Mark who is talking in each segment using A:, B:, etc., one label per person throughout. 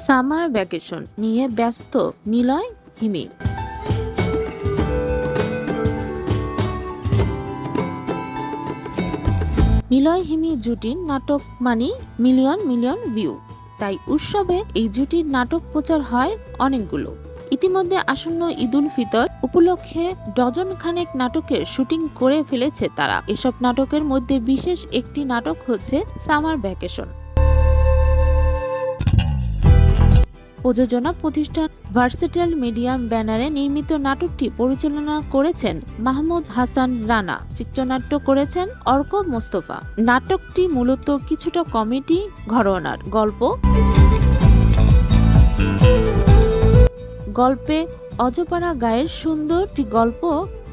A: Summer vacation নিয়ে ব্যস্ত নিলয় হিমি। নিলয় হিমি জুটির নাটক মানি মিলিয়ন মিলিয়ন ভিউ, তাই উৎসবে এই জুটির নাটক প্রচার হয় অনেকগুলো। ইতিমধ্যে আসন্ন ঈদুল ফিতর উপলক্ষে ডজন খানেক নাটকের শুটিং করে ফেলেছে তারা। এসব নাটকের মধ্যে বিশেষ একটি নাটক হচ্ছে সামার ভ্যাকেশন। প্রযোজনা প্রতিষ্ঠান ভার্সেটাইল মিডিয়াম ব্যানারে নির্মিত নাটকটি পরিচালনা করেছেন মাহমুদ হাসান রানা, চিত্রনাট্য করেছেন অর্ক মোস্তফা। নাটকটি মূলত কিছুটা কমেডি ঘরানার গল্পে অজপাড়া গায়ের সুন্দর গল্প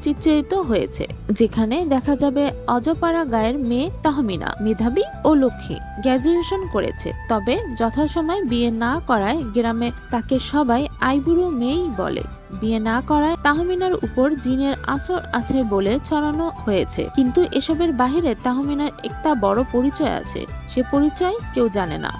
A: চিত্রিত হয়েছে, যেখানে দেখা যাবে অজপাড়া গায়ের মেয়ে তাহমিনা মেধাবী ও লক্ষ্মী, গ্র্যাজুয়েশন করেছে, তবে যথাসময়ে বিয়ে না করায় গ্রামে তাকে সবাই আইবুড়ো মেয়েই বলে। বিয়ে না করায় তাহমিনার উপর জিনের আসর আছে বলে ছড়ানো হয়েছে, কিন্তু এসবের বাহিরে তাহমিনার একটা বড় পরিচয় আছে, সে পরিচয় কেউ জানে না।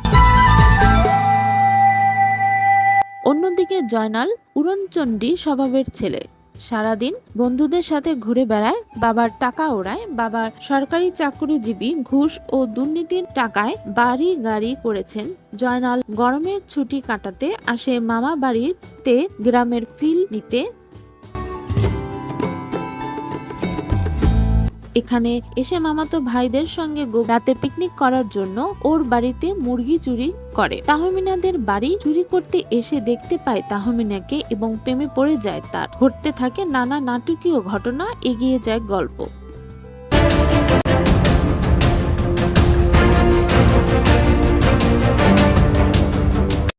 A: অন্যদিকে জয়নাল উড়নচণ্ডী স্বভাবের ছেলে, সারাদিন বন্ধুদের সাথে ঘুরে বেড়ায়, বাবার টাকা ওড়ায়, বাবার সরকারি চাকরিজীবী, ঘুষ ও দুর্নীতির টাকায় বাড়ি গাড়ি করেছেন জয়নাল। গরমের ছুটি কাটাতে আসে মামা বাড়িতে গ্রামের ফিল নিতে। এখানে এসে মামাতো ভাইদের সঙ্গে রাতে পিকনিক করার জন্য ওর বাড়িতে মুরগি চুরি করে। তাহমিনাদের বাড়ি চুরি করতে এসে দেখতে পায় তাহমিনাকে এবং প্রেমে পড়ে যায় তার। ঘটতে থাকে নানা নাটকীয় ঘটনা, এগিয়ে যায় গল্প।